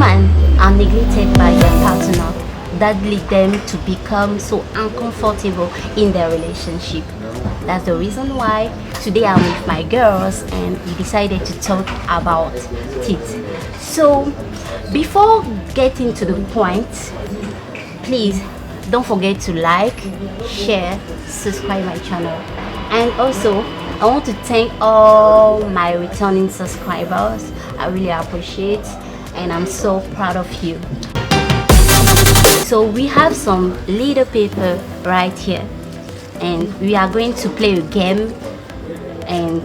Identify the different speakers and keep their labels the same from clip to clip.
Speaker 1: women are neglected by their partner, that lead them to become so uncomfortable in their relationship. That's the reason why today I'm with my girls and we decided to talk about it. So before getting to the point, please don't forget to like, share, subscribe my channel. And also I want to thank all my returning subscribers. I really appreciate and I'm so proud of you. So we have some little paper right here and we are going to play a game, and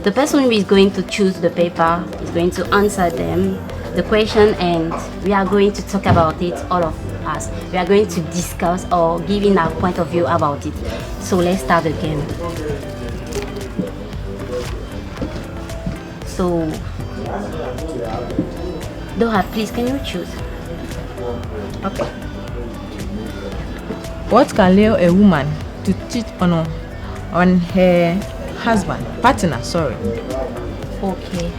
Speaker 1: the person who is going to choose the paper is going to answer them the question, and we are going to talk about it, all of us. We are going to discuss or giving our point of view about it. So let's start the game. So Dora, please, can you choose?
Speaker 2: Okay. What can lure a woman to cheat on her husband, partner, sorry?
Speaker 1: Okay.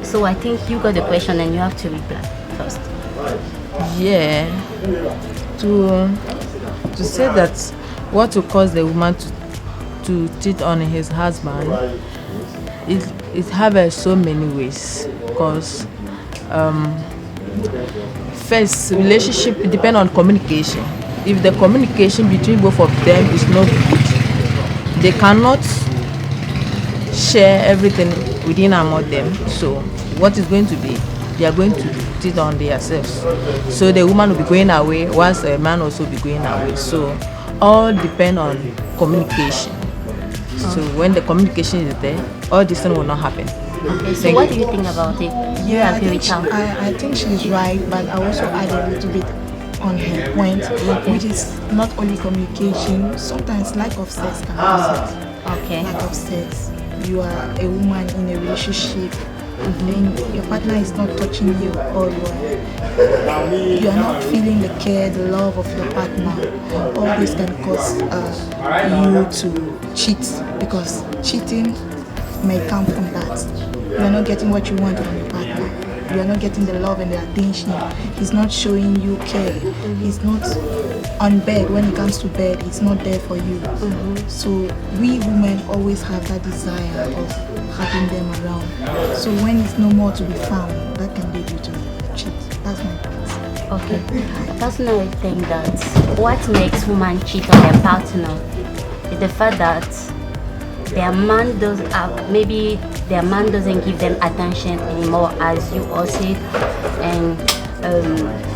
Speaker 1: So I think you got the question and you have to reply first.
Speaker 2: Yeah. To say that what will cause the woman to cheat on his husband, it have so many ways, because first, relationship depend on communication. If the communication between both of them is not good, they cannot share everything within among them. So what is going to be? They are going to cheat on themselves. So the woman will be going away, whilst the man also be going away. So all depend on communication. So when the communication is there, all this thing will not happen.
Speaker 1: Okay, so what do you think about it?
Speaker 3: Yeah, I think she's right, but I also add a little bit on her point, which is not only communication, sometimes lack of sex can cause it.
Speaker 1: Okay.
Speaker 3: Lack of sex. You are a woman in a relationship, and your partner is not touching you, or you are not feeling the care, the love of your partner. All this can cause you to cheat, because cheating may come from that. You are not getting what you want from your partner. You are not getting the love and the attention. He's not showing you care. He's not on bed. When it comes to bed, he's not there for you. So we women always have that desire of having them around. So when it's no more to be found, that can lead you to cheat. That's my point.
Speaker 1: Okay. Personally, I think that what makes women cheat on their partner is the fact that their man doesn't give them attention anymore, as you all said, and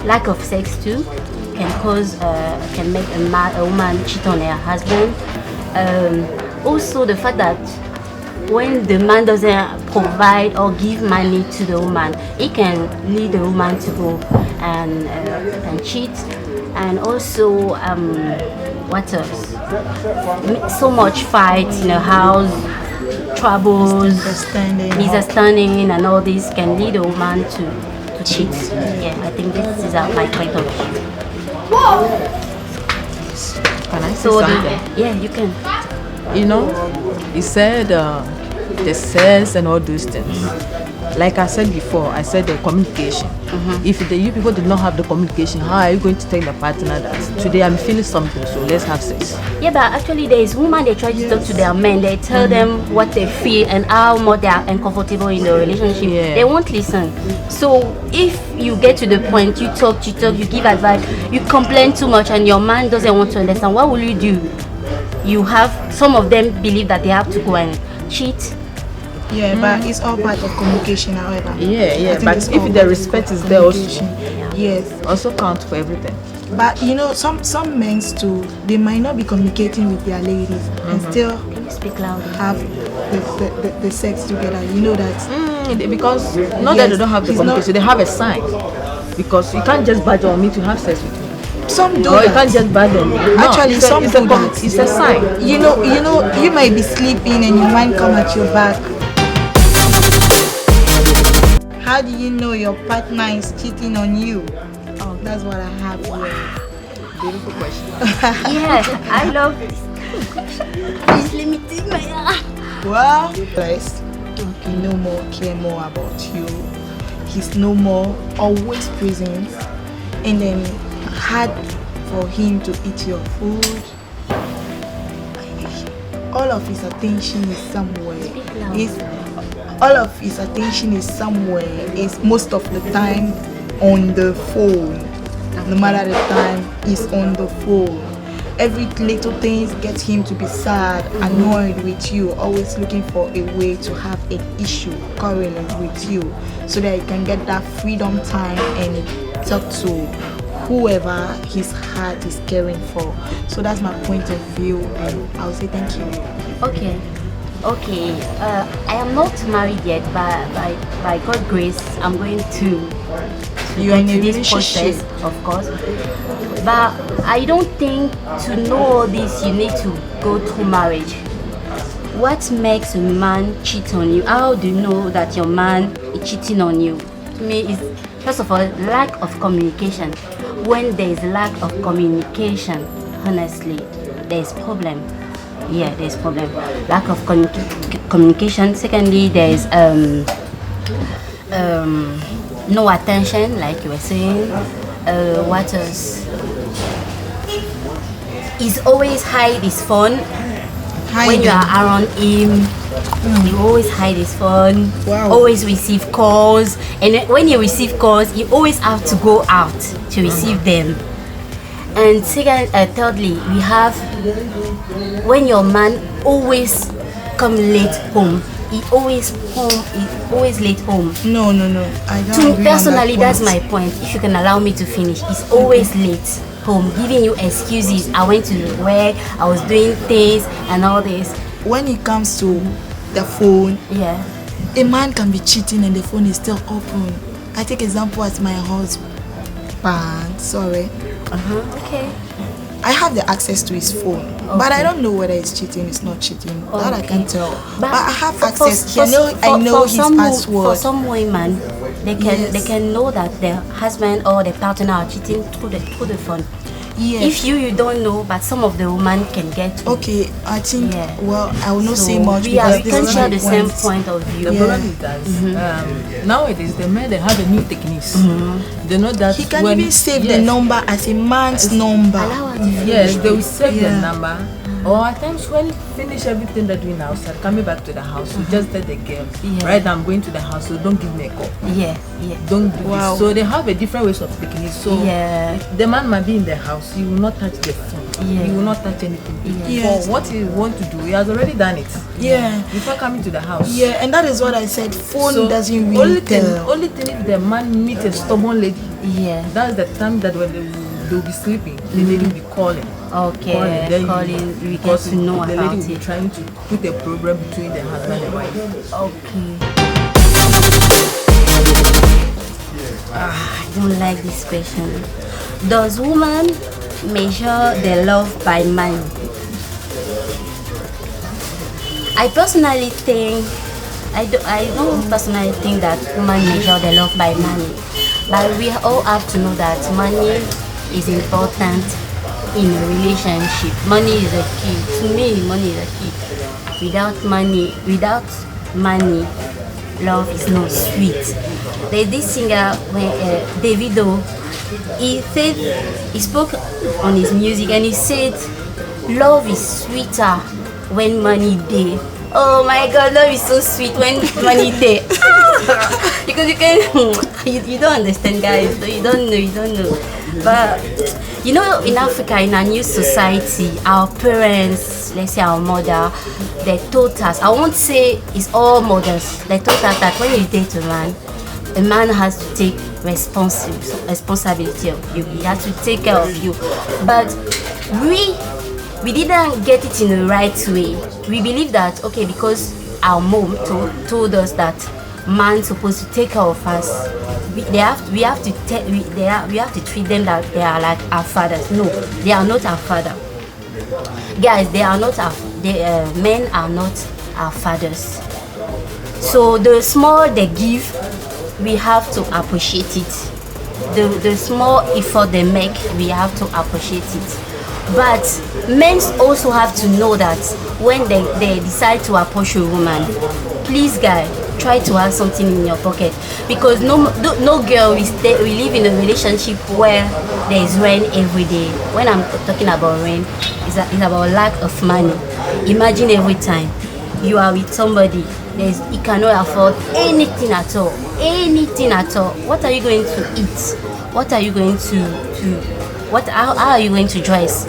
Speaker 1: lack of sex too can make a woman cheat on her husband. Also the fact that when the man doesn't provide or give money to the woman, it can lead the woman to go and cheat. And also what else? So much fights in the house, troubles, misunderstanding, and all this can lead a woman to cheat. Yeah, I think this is my point of view.
Speaker 2: Can I say something?
Speaker 1: Yeah, you can.
Speaker 2: You know, he said the sex and all those things. Like I said before, I said the communication. If you people did not have the communication, how are you going to tell the partner that today I'm feeling something, so let's have sex?
Speaker 1: Yeah, but actually there is women, they try to talk to their men, they tell them what they feel and how much they are uncomfortable in the relationship.
Speaker 2: Yeah.
Speaker 1: They won't listen. So if you get to the point, you talk, you give advice, you complain too much and your man doesn't want to understand, what will you do? You have, some of them believe that they have to go and cheat.
Speaker 3: Yeah, but it's all part of communication, however.
Speaker 2: Yeah, but if the respect is there also,
Speaker 3: yes,
Speaker 2: also count for everything.
Speaker 3: But you know, some men too, they might not be communicating with their ladies and still
Speaker 1: Speak louder.
Speaker 3: have the sex together. You know that
Speaker 2: because not that they don't have the communication, they have a sign. Because you can't just badger on me to have sex with me.
Speaker 3: Some do
Speaker 2: Or
Speaker 3: that.
Speaker 2: you can't just badger on me. No,
Speaker 3: Actually, some do that.
Speaker 2: It's a sign.
Speaker 3: You know, you might be sleeping and your man come at your back. How do you know your partner is cheating on you? Oh, that's what I have here.
Speaker 2: Beautiful question.
Speaker 1: Yeah, I love this. Please let me take my
Speaker 3: Well, first, he care more about you. he's no more, always present, and then hard for him to eat your food. All of his attention is somewhere. Is most of the time on the phone. No matter the time, he's on the phone. Every little thing gets him to be sad, annoyed with you, always looking for a way to have an issue quarreling with you, so that he can get that freedom time and talk to whoever his heart is caring for. So that's my point of view, and I'll say thank you.
Speaker 1: Okay. I am not married yet, but by God's grace, I'm going to
Speaker 3: You are in a
Speaker 1: this
Speaker 3: relationship.
Speaker 1: process, of course. But I don't think to know all this you need to go through marriage. What makes a man cheat on you? How do you know that your man is cheating on you? To me, is first of all lack of communication. When there is lack of communication, honestly, there is problem. Yeah, there's problem. Lack of communication. Secondly, there is no attention, like you were saying. What else? He's always hide his phone. When you are around him, he always hide his phone.
Speaker 3: Wow.
Speaker 1: Always receive calls, and when you receive calls, you always have to go out to receive them. And thirdly, we have when your man always come late home. He always late home.
Speaker 3: No. I don't.
Speaker 1: To me
Speaker 3: agree on
Speaker 1: personally,
Speaker 3: that
Speaker 1: that's
Speaker 3: point.
Speaker 1: my point. If you can allow me to finish, he's always late home, giving you excuses. I went to work, I was doing things and all this.
Speaker 3: When it comes to the phone,
Speaker 1: Yeah.
Speaker 3: a man can be cheating and the phone is still open. I take example as my husband. Sorry.
Speaker 1: Okay.
Speaker 3: I have the access to his phone, but I don't know whether he's cheating, he's not cheating. That I can't tell. But I have access. I know his password.
Speaker 1: For some women, they can know that their husband or their partner are cheating through the phone.
Speaker 3: Yes.
Speaker 1: If you don't know, but some of the women can get to.
Speaker 3: Okay, I think.
Speaker 1: Yeah.
Speaker 3: Well, I will not
Speaker 1: So
Speaker 3: say much
Speaker 1: we
Speaker 3: because this
Speaker 1: can
Speaker 3: is
Speaker 1: share
Speaker 3: my
Speaker 1: the same
Speaker 3: point.
Speaker 1: point of view.
Speaker 2: The problem is that nowadays the men they have a new techniques. They know that
Speaker 3: He can
Speaker 2: when,
Speaker 3: even save the
Speaker 2: yes,
Speaker 3: number as a man's number.
Speaker 1: Allow her to finish.
Speaker 2: Yes, they will save the
Speaker 3: Yeah.
Speaker 2: number. Or at times when finish everything they're doing outside, coming back to the house, you just tell the girl,
Speaker 1: Yeah.
Speaker 2: right now I'm going to the house, so don't give me a call.
Speaker 1: Yeah.
Speaker 2: Don't do
Speaker 3: Wow.
Speaker 2: this. So they have a different ways of taking it. So
Speaker 1: Yeah.
Speaker 2: the man might be in the house, he will not touch the phone.
Speaker 1: Yeah.
Speaker 2: He will not touch anything.
Speaker 3: Yes.
Speaker 2: For what he want to do, he has already done it.
Speaker 3: Yeah.
Speaker 2: Before coming to the house.
Speaker 3: Yeah, and that is what I said. Phone
Speaker 2: So
Speaker 3: doesn't really
Speaker 2: only thing,
Speaker 3: tell.
Speaker 2: only thing if the man meet a stubborn lady,
Speaker 1: Yeah.
Speaker 2: that's the time that when they'll be sleeping, the lady will be calling.
Speaker 1: Okay.
Speaker 2: Then
Speaker 1: Calling. We get
Speaker 2: because
Speaker 1: to know
Speaker 2: the
Speaker 1: about
Speaker 2: lady will be
Speaker 1: it.
Speaker 2: trying to put a problem between the husband and wife.
Speaker 1: Okay. I don't like this question. Does woman measure their love by money? I personally think I don't personally think that women measure their love by money, but we all have to know that money is important in a relationship. Money is a key. To me, money is a key. Without money, love is not sweet. There's this singer, Davido, he spoke on his music and he said, love is sweeter when money day. Oh my God, love is so sweet when money day. Because you don't understand, guys. You don't know. But you know, in Africa, in our new society, our parents, let's say our mother, they taught us. I won't say it's all mothers. They taught us that when you date a man has to take responsibility of you. He has to take care of you. But we didn't get it in the right way. We believe that, okay, because our mom told us that man's supposed to take care of us, we have to treat them that they are like our fathers. No, they are not our father. Guys, men are not our fathers. So the small they give, we have to appreciate it. The small effort they make, we have to appreciate it. But men also have to know that when they decide to approach a woman, please guys, try to have something in your pocket, because no girl will live in a relationship where there is rain every day. When I'm talking about rain, it's about lack of money. Imagine every time you are with somebody, you cannot afford anything at all. What are you going to eat? What are you going how are you going to dress?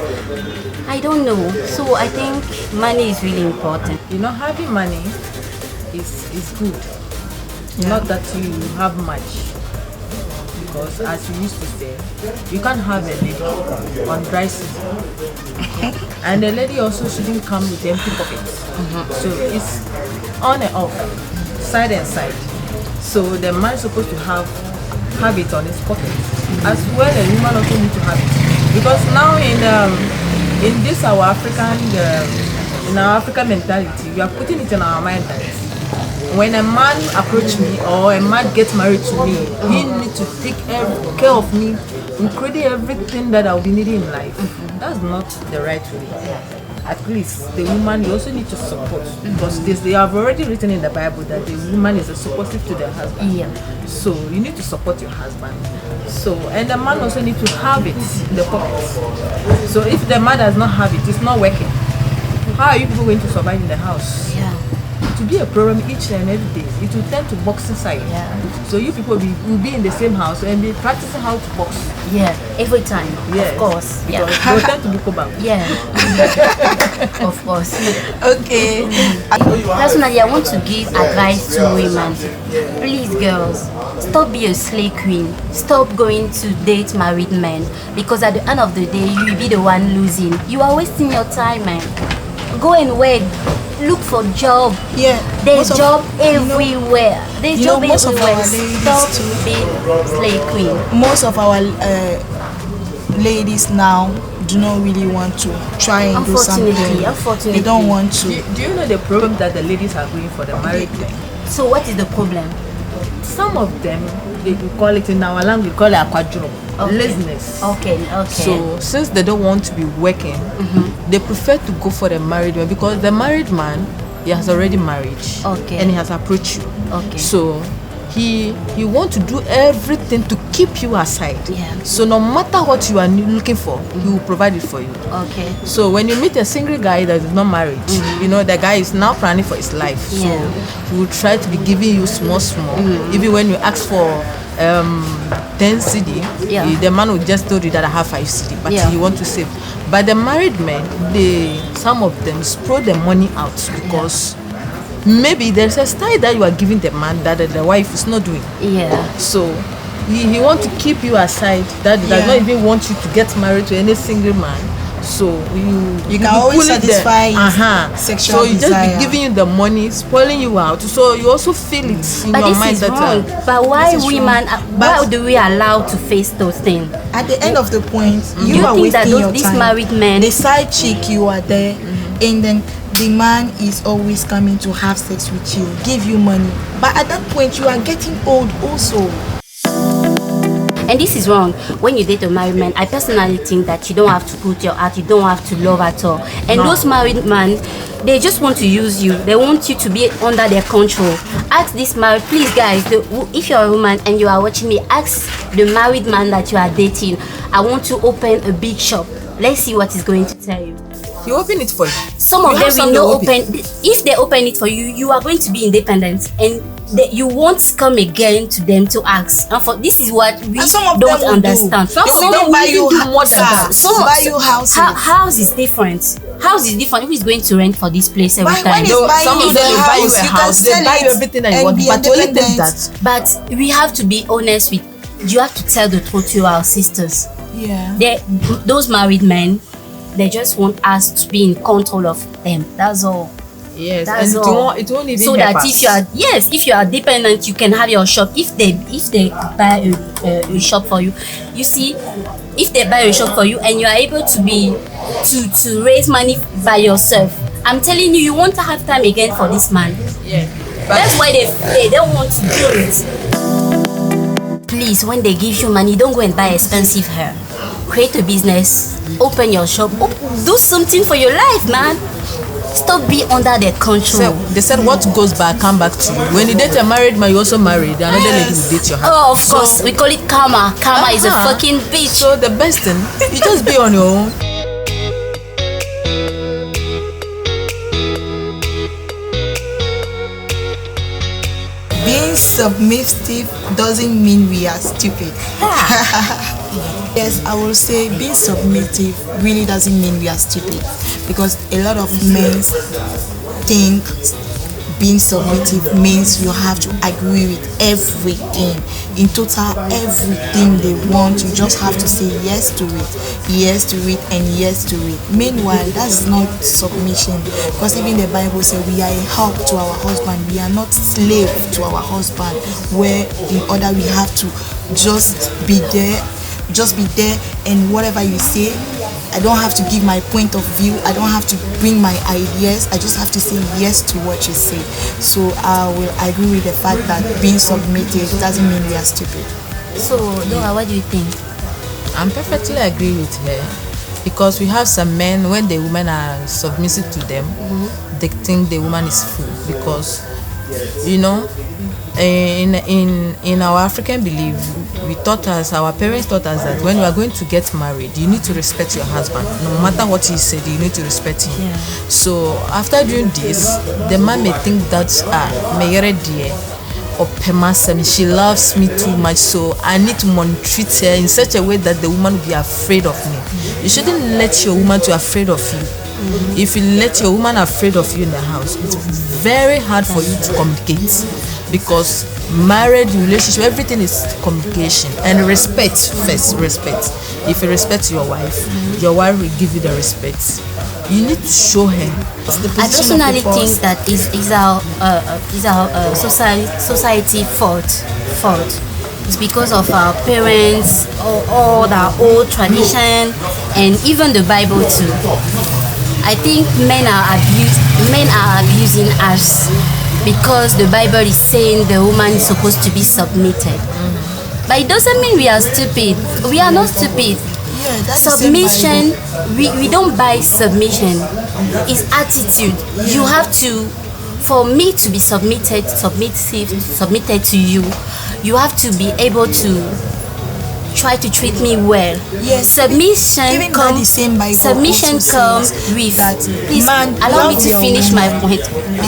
Speaker 1: I don't know. So I think money is really important.
Speaker 2: Having money is good. Not that you have much. Because as we used to say, you can't have a lady on dry season. And the lady also shouldn't come with empty pockets. So it's on and off, side and side. So the man is supposed to have it on his pocket. As well, the woman also needs to have it. Because now in this our African mentality, we are putting it in our mind that when a man approaches me or a man gets married to me, he needs to take care of me, including everything that I'll be needing in life. That's not the right way. At least the woman, you also need to support, because they have already written in the Bible that the woman is a supportive to the husband.
Speaker 1: Yeah.
Speaker 2: So you need to support your husband. So, and the man also needs to have it in the pocket. So if the man does not have it, it's not working. How are you people going to survive in the house?
Speaker 1: Yeah.
Speaker 2: To be a problem each and every day, it will tend to boxing side.
Speaker 1: Yeah.
Speaker 2: So you people will be in the same house and be practicing how to box.
Speaker 1: Yeah, every time.
Speaker 2: Yes.
Speaker 1: Of course. Yeah.
Speaker 2: They'll tend to be cobalt.
Speaker 1: Yeah. Of course.
Speaker 3: Okay.
Speaker 1: Personally, I want to give advice to women. Please, girls, stop being a slave queen. Stop going to date married men, because at the end of the day, you will be the one losing. You are wasting your time, man. Go and work. Look for job.
Speaker 3: Yeah.
Speaker 1: There's job everywhere. There's job
Speaker 3: most of
Speaker 1: everywhere.
Speaker 3: our ladies
Speaker 1: Stop
Speaker 3: too.
Speaker 1: being slave queen.
Speaker 3: Most of our ladies now do not really want to try and do something.
Speaker 1: Unfortunately.
Speaker 3: They don't want to.
Speaker 2: Do you know the problem that the ladies are going for the married men?
Speaker 1: So what is the problem?
Speaker 2: Some of them, we call it in our language, we call it aquadrum.
Speaker 1: Okay.
Speaker 2: Laziness.
Speaker 1: Okay.
Speaker 2: So since they don't want to be working, they prefer to go for the married man, because the married man, he has already married.
Speaker 1: Okay.
Speaker 2: And he has approached you.
Speaker 1: Okay.
Speaker 2: So he want to do everything to keep you aside.
Speaker 1: Yeah.
Speaker 2: So no matter what you are looking for, he will provide it for you.
Speaker 1: Okay.
Speaker 2: So when you meet a single guy that is not married, the guy is now planning for his life. So he will try to be giving you small. Even when you ask for 10 CD, the man will just tell you that I have 5 CD, but he want to save. But the married men, some of them spread the money out, because maybe there's a style that you are giving the man that the wife is not doing.
Speaker 1: Yeah.
Speaker 2: So he want to keep you aside, that does not even want you to get married to any single man. So you
Speaker 3: can always satisfy sexual
Speaker 2: so he just
Speaker 3: desire.
Speaker 2: be giving you the money, spoiling you out. So you also feel it in
Speaker 1: But
Speaker 2: your
Speaker 1: this
Speaker 2: mind
Speaker 1: is
Speaker 2: that
Speaker 1: wrong. But why women? Why do we allow to face those things?
Speaker 3: At the end of the point, you
Speaker 1: you
Speaker 3: are
Speaker 1: think that
Speaker 3: wasting your
Speaker 1: these
Speaker 3: time.
Speaker 1: married men,
Speaker 3: The side chick, you are there, and then the man is always coming to have sex with you, give you money. But at that point, you are getting old also.
Speaker 1: and this is wrong. When you date a married man, I personally think that you don't have to put your heart, you don't have to love at all. And those married men, they just want to use you. They want you to be under their control. Ask this married, please guys, if you're a woman and you are watching me, ask the married man that you are dating, I want to open a big shop. Let's see what he's going to tell you.
Speaker 2: he open it for you.
Speaker 1: Some of them will not open. If they open it for you, you are going to be independent, and you won't come again to them to ask. And for this is what we don't understand.
Speaker 3: They will buy you cars, buy you houses.
Speaker 1: House is different. House is different. Who is going to rent for this place every time?
Speaker 2: Some of them will buy you a house, they buy you everything that you want, but only take that.
Speaker 1: But we have to be honest with. You have to tell the truth to our sisters.
Speaker 3: Yeah.
Speaker 1: Those married men, they just want us to be in control of them. That's all.
Speaker 2: Yes,
Speaker 1: That's
Speaker 2: and
Speaker 1: all.
Speaker 2: it won't even
Speaker 1: so
Speaker 2: help
Speaker 1: that
Speaker 2: us.
Speaker 1: if you are dependent, you can have your shop. If they buy a shop for you, you see, if they buy a shop for you and you are able to raise money by yourself, I'm telling you, you won't have time again for this man.
Speaker 2: Yeah,
Speaker 1: That's why they don't want to do it. Please, when they give you money, don't go and buy expensive hair. Create a business, open your shop, do something for your life, man. Stop being under their control.
Speaker 2: So they said what goes back come back to you. When you date a married man, you also married. Another lady will date your husband.
Speaker 1: Oh, of course. We call it karma. Karma is a fucking bitch.
Speaker 2: So the best thing, you just be on your own.
Speaker 3: Being submissive doesn't mean we are stupid. Yes, I will say being submissive really doesn't mean we are stupid, because a lot of men think being submissive means you have to agree with everything. In total, everything they want, you just have to say yes to it, and yes to it. Meanwhile, that's not submission, because even the Bible says we are a help to our husband. We are not slave to our husband, where in order we have to just be there, and whatever you say, I don't have to give my point of view, I don't have to bring my ideas, I just have to say yes to what you say. So I will agree with the fact that being submitted doesn't mean we are stupid.
Speaker 1: So, Dora, what do you think?
Speaker 2: I'm perfectly agree with her, because we have some men, when the women are submissive to them, they think the woman is fool, because in our African belief, our parents taught us that when you are going to get married, you need to respect your husband. No matter what he said, you need to respect him.
Speaker 1: Yeah.
Speaker 2: So after doing this, the man may think that she loves me too much, so I need to maltreat her in such a way that the woman will be afraid of me. You shouldn't let your woman to afraid of you. If you let your woman afraid of you in the house, it's very hard for you to communicate, because married relationship, everything is communication and respect first. Respect. If you respect your wife will give you the respect. You need to show her.
Speaker 1: I personally think that is our society fault. It's because of our parents, all the old tradition, and even the Bible too. I think men are abusing us, because the Bible is saying the woman is supposed to be submitted. But it doesn't mean we are stupid. We are not stupid.
Speaker 3: Yeah, that's
Speaker 1: submission, we don't buy submission. It's attitude. You have to, for me to be submitted to you, you have to be able to try to treat me well.
Speaker 3: Yes,
Speaker 1: submission comes with
Speaker 3: that.
Speaker 1: Please allow me to finish my point.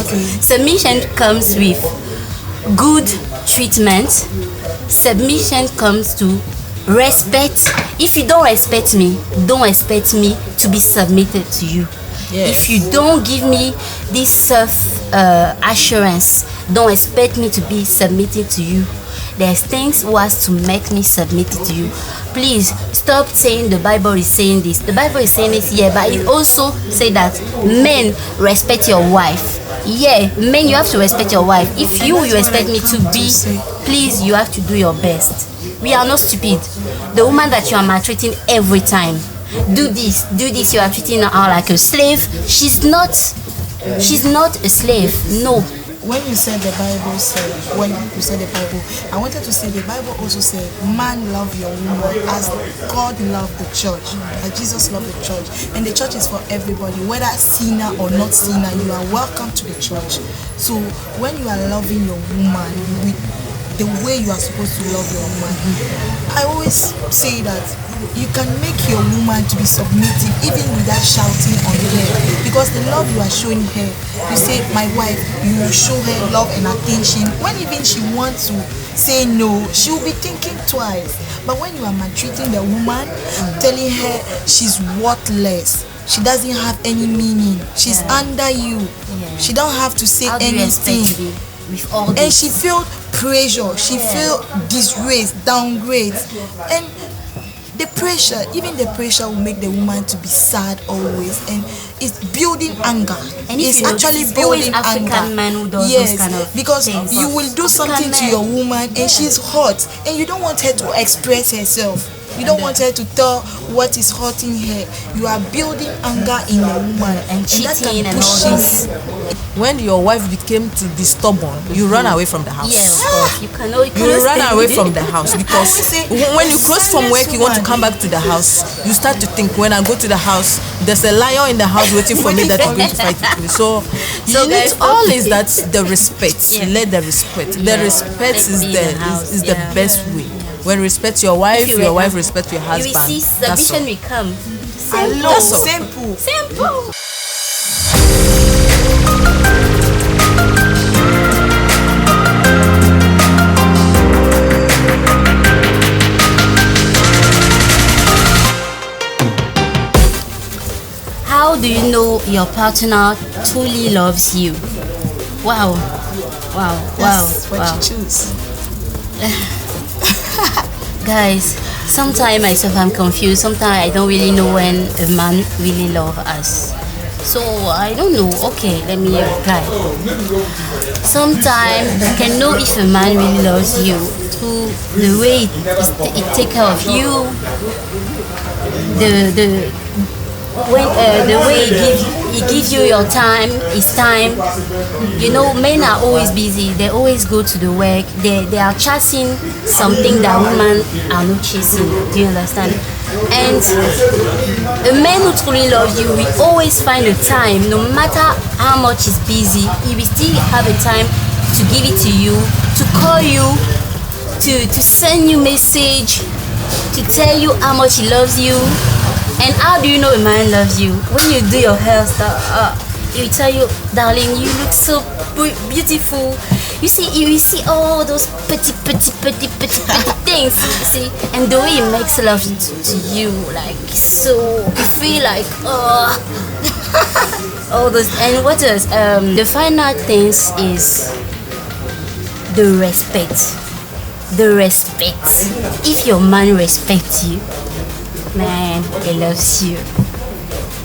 Speaker 3: Okay.
Speaker 1: Submission comes with good treatment. Submission comes to respect. If you don't respect me, don't expect me to be submitted to you.
Speaker 2: Yes.
Speaker 1: If you don't give me this self assurance, don't expect me to be submitted to you. There's things was to make me submit to you. Please stop saying the Bible is saying this. The Bible is saying this, yeah, but it also say that men respect your wife. Yeah, men, you have to respect your wife. If you expect me to be, please, you have to do your best. We are not stupid. The woman that you are maltreating every time, do this, you are treating her like a slave. She's not a slave. No.
Speaker 3: When you said the Bible, I wanted to say the Bible also said, man, love your woman as God loved the church, as Jesus loved the church. And the church is for everybody, whether sinner or not sinner, you are welcome to the church. So when you are loving your woman with the way you are supposed to love your woman, I always say that you can make your woman to be submissive even without shouting on her, because the love you are showing her, you say, my wife, you will show her love and attention. When even she wants to say no, she will be thinking twice. But when you are maltreating the woman, telling her she's worthless, she doesn't have any meaning, she's under you, she don't have to say anything,
Speaker 1: with all this?
Speaker 3: And she feel pressure, she feel disgrace, downgrade, and the pressure will make the woman to be sad always, and it's building anger.
Speaker 1: And
Speaker 3: it's actually building anger.
Speaker 1: Man who does
Speaker 3: yes,
Speaker 1: those kind of
Speaker 3: because
Speaker 1: things.
Speaker 3: you will do something to your woman and she's hot, and you don't want her to express herself. You don't want her to tell what is hurting her. You are building anger in a woman,
Speaker 1: and
Speaker 3: that
Speaker 1: cheating
Speaker 3: can
Speaker 1: and
Speaker 3: push
Speaker 1: all
Speaker 3: you.
Speaker 1: this.
Speaker 2: When your wife became to be stubborn, you run away from the house.
Speaker 1: Yeah, of course. You cannot
Speaker 2: You run
Speaker 1: stay
Speaker 2: away
Speaker 1: with
Speaker 2: from
Speaker 1: it.
Speaker 2: the house
Speaker 3: I
Speaker 2: because
Speaker 3: always say,
Speaker 2: when you close from work, you want to
Speaker 3: silence
Speaker 2: come back to the house. You start to think, when I go to the house, there's a lion in the house waiting for me that is going to fight with me. So
Speaker 1: So
Speaker 2: you need
Speaker 1: guys,
Speaker 2: all
Speaker 1: okay.
Speaker 2: is that the respect.
Speaker 1: Yeah.
Speaker 2: Let the respect. The
Speaker 1: Yeah.
Speaker 2: respect
Speaker 1: Let
Speaker 2: is
Speaker 1: be in
Speaker 2: the
Speaker 1: the house.
Speaker 2: is the
Speaker 1: Yeah.
Speaker 2: best way. When respect your wife,
Speaker 1: If you
Speaker 2: your wife
Speaker 1: were-
Speaker 2: respect your
Speaker 1: You
Speaker 2: husband.
Speaker 1: will see
Speaker 2: That's
Speaker 1: submission
Speaker 2: all.
Speaker 1: will come.
Speaker 3: Hello,
Speaker 2: That's all.
Speaker 3: simple.
Speaker 1: Simple. How do you know your partner truly loves you? Wow. Wow.
Speaker 3: That's what
Speaker 1: wow.
Speaker 3: you choose.
Speaker 1: Guys, sometimes myself I'm confused. Sometimes I don't really know when a man really loves us. So I don't know. Okay, let me reply. Sometimes you can know if a man really loves you through the way it take care of you, the way he gives you your time, his time. You know, men are always busy. They always go to the work. They are chasing something that women are not chasing. Do you understand? And a man who truly loves you will always find a time, no matter how much he's busy, he will still have a time to give it to you, to call you, to send you message, to tell you how much he loves you. And how do you know a man loves you? When you do your hairstyle, he will tell you, darling, you look so beautiful. You see all those petty things, you see, and the way he makes love to you, like, so you feel like all those. And what else? The final things is the respect. The respect. If your man respects you, man, he loves you.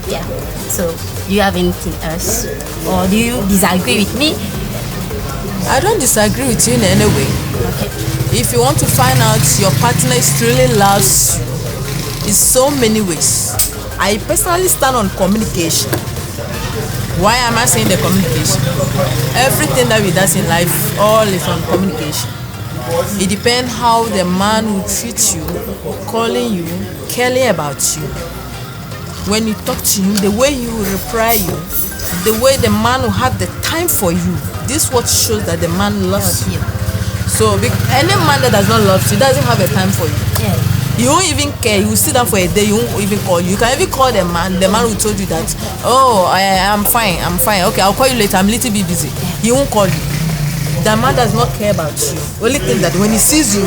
Speaker 1: Yeah. So, do you have anything else, or do you disagree with me?
Speaker 2: I don't disagree with you in any way.
Speaker 1: Okay.
Speaker 2: If you want to find out your partner really loves you, in so many ways. I personally stand on communication. Why am I saying the communication? Everything that we do in life, all is on communication. It depends how the man will treat you, calling you, caring about you. When you talk to him, the way he will reply you, the way the man will have the time for you. This what shows that the man loves you. So any man that does not love you doesn't have a time for you.
Speaker 1: Yeah.
Speaker 2: He won't even care. He will sit down for a day. He won't even call you. You can even call the man. The man who told you that, oh, I'm fine. Okay, I'll call you later. I'm a little bit busy. He won't call you. The man does not care about you. Only thing that when he sees you,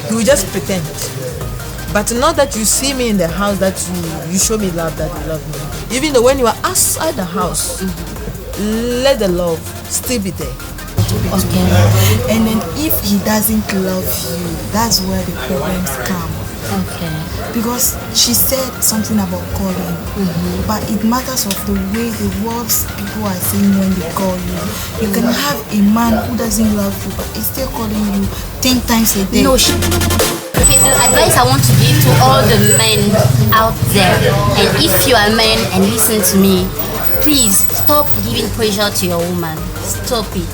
Speaker 2: he will just pretend. But not that you see me in the house, that you show me love, that you love me. Even though when you are outside the house, let the love still be there.
Speaker 3: Okay. And then if he doesn't love you, that's where the problems come.
Speaker 1: Okay.
Speaker 3: Because she said something about calling, but it matters of the way the words people are saying when they call you. You can have a man who doesn't love you, but he's still calling you 10 times a day.
Speaker 1: No, okay, the advice I want to give to all the men out there, and if you are a man and listen to me, please stop giving pressure to your woman. Stop it.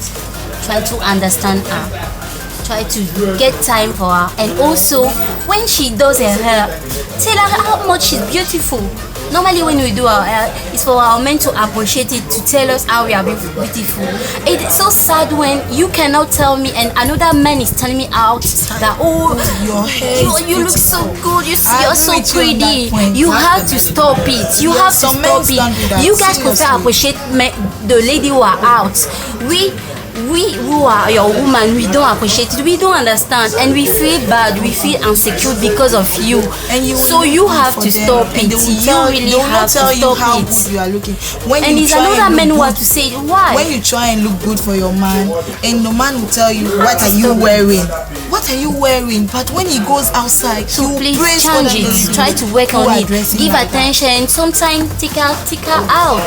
Speaker 1: Try to understand her. Try to get time for her. And also, when she does her hair, tell her how much she's beautiful. Normally when we do our hair, it's for our men to appreciate it, to tell us how we are beautiful. It's so sad when you cannot tell me and another man is telling me out that, oh,
Speaker 3: Your hair is
Speaker 1: you look so good, you're
Speaker 3: I
Speaker 1: so
Speaker 3: agree with you on that
Speaker 1: pretty.
Speaker 3: point.
Speaker 1: You have to stop it. You have to
Speaker 3: some men
Speaker 1: stop
Speaker 3: stand with that,
Speaker 1: it. You guys prefer
Speaker 3: seriously.
Speaker 1: appreciate the lady who are out. We who are your woman, we don't appreciate it. We don't understand, and we feel bad. We feel insecure because of you.
Speaker 3: And you
Speaker 1: so
Speaker 3: will
Speaker 1: you
Speaker 3: look
Speaker 1: have
Speaker 3: good
Speaker 1: to
Speaker 3: for
Speaker 1: stop
Speaker 3: them,
Speaker 1: it.
Speaker 3: and they will
Speaker 1: You
Speaker 3: tell,
Speaker 1: really
Speaker 3: they will
Speaker 1: have
Speaker 3: not tell
Speaker 1: to
Speaker 3: you
Speaker 1: stop
Speaker 3: how
Speaker 1: it.
Speaker 3: good you are looking. When
Speaker 1: And
Speaker 3: you
Speaker 1: it's
Speaker 3: try
Speaker 1: another
Speaker 3: and
Speaker 1: man
Speaker 3: look
Speaker 1: who
Speaker 3: good,
Speaker 1: has to say why.
Speaker 3: when you try and look good for your man, and the man will tell you, what are you wearing? What are you wearing? But when he goes outside,
Speaker 1: So
Speaker 3: he will
Speaker 1: please
Speaker 3: praise
Speaker 1: change
Speaker 3: other
Speaker 1: it.
Speaker 3: men
Speaker 1: Try to work
Speaker 3: who
Speaker 1: on
Speaker 3: are
Speaker 1: it.
Speaker 3: dressing
Speaker 1: Give
Speaker 3: like that.
Speaker 1: attention. Sometimes take her out.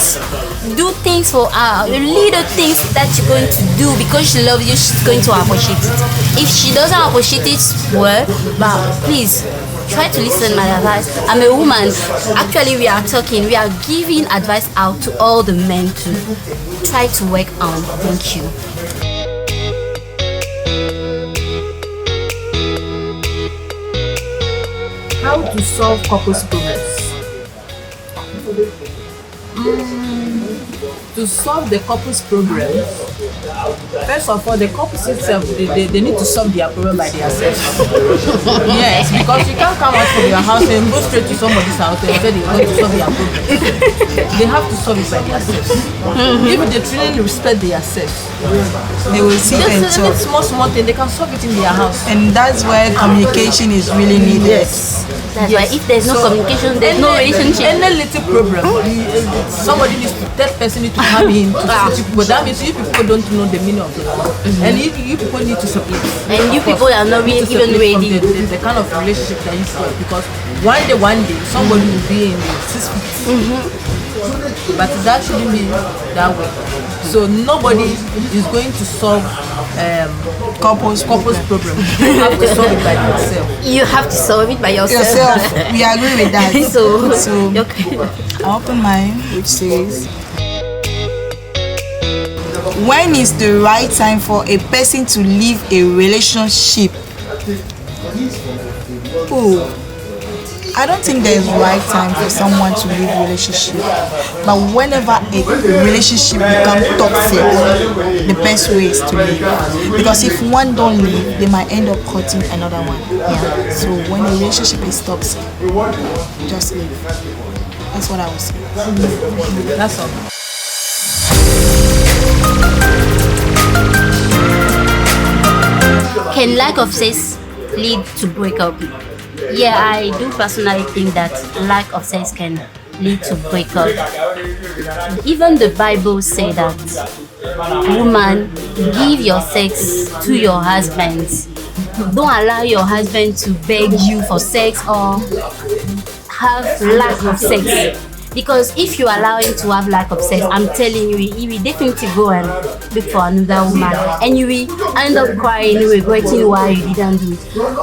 Speaker 1: Do things for her. Little things that you're going to do because she loves you. She's going to appreciate it. If she doesn't appreciate it, well, but please Try to listen my advice. I'm a woman. Actually, we are talking. We are giving advice out to all the men to try to work on. Thank you.
Speaker 2: How to solve couples problems? To solve the couples problem, first of all, the couples itself, they need to solve their problem by themselves. Yes, because you can't come out from your house and go straight to somebody's house and say they want to solve their problem. They have to solve it by themselves. If they truly respect themselves,
Speaker 3: They will see and
Speaker 2: just
Speaker 3: talk.
Speaker 2: small thing, they can solve it in their house.
Speaker 3: And that's where communication is really needed.
Speaker 1: That's why if there's no communication, there's no relationship.
Speaker 2: Any little problem, somebody needs to, that person needs to come in to teach you. But that means you people don't know the meaning of love, and you people need to submit.
Speaker 1: And you people are not
Speaker 2: Need to
Speaker 1: even
Speaker 2: submit from
Speaker 1: ready.
Speaker 2: the kind of relationship that you see, because one day somebody will be in the 6 feet. But that shouldn't be that way. So nobody is going to solve couples problem. You have to solve it by yourself.
Speaker 1: You have to solve it by yourself.
Speaker 3: Yourself, we agree with that.
Speaker 1: So,
Speaker 3: So
Speaker 1: okay.
Speaker 3: I open mine, which says, when is the right time for a person to leave a relationship? Oh, I don't think there is right time for someone to leave a relationship. But whenever a relationship becomes toxic, the best way is to leave. Because if one don't leave, they might end up hurting another one. Yeah. So when a relationship is toxic, just leave. That's what I would say.
Speaker 2: That's all.
Speaker 1: Can lack of sex lead to breakup? Yeah, I do personally think that lack of sex can lead to breakup. Even the Bible say that, woman, give your sex to your husband. Don't allow your husband to beg you for sex or have lack of sex. Because if you allow him to have lack of sex, I'm telling you, he will definitely go and look for another woman, and you will end up crying, regretting why you didn't do it.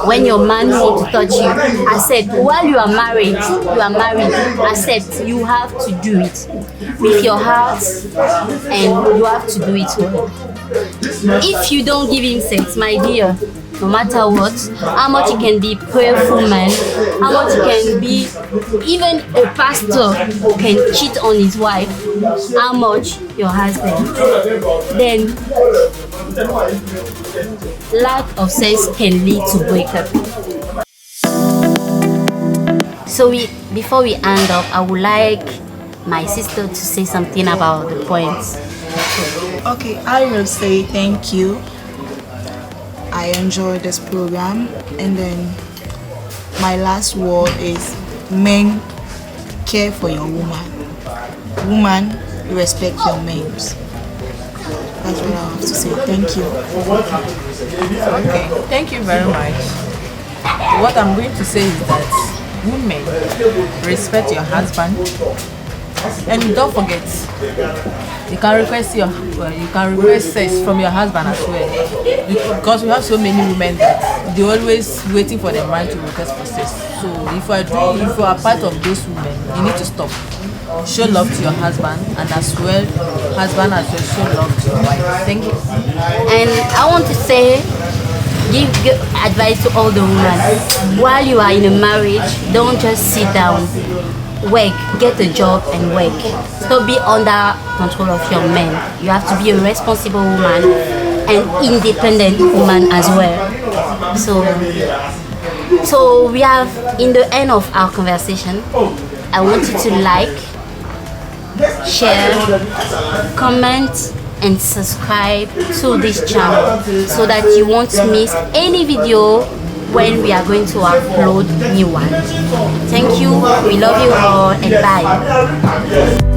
Speaker 1: When your man wants to touch you, accept. While you are married, accept. You have to do it with your heart, and you have to do it well. If you don't give him sex, my dear, no matter what, how much he can be prayerful man, how much he can be, even a pastor can cheat on his wife, how much your husband, then lack of sex can lead to breakup. So before we end up, I would like my sister to say something about the points.
Speaker 3: Okay, I will say thank you. I enjoyed this program, and then my last word is, men, care for your woman. Woman, respect your men. That's what I have to say. Thank you.
Speaker 2: Okay, thank you very much. What I'm going to say is that women, respect your husband, and don't forget, you can request sex from your husband as well, because we have so many women that they're always waiting for their man to request for sex. So if you are part of those women, you need to stop. Show love to your husband, and as well, husband as well, show love to your wife. Thank you.
Speaker 1: And I want to say, give advice to all the women. While you are in a marriage, don't just sit down. Work, get a job and work. Stop being under control of your men. You have to be a responsible woman and independent woman as well. So we have, in the end of our conversation, I want you to like, share, comment and subscribe to this channel so that you won't miss any video when we are going to upload new one. Thank you, we love you all, and bye.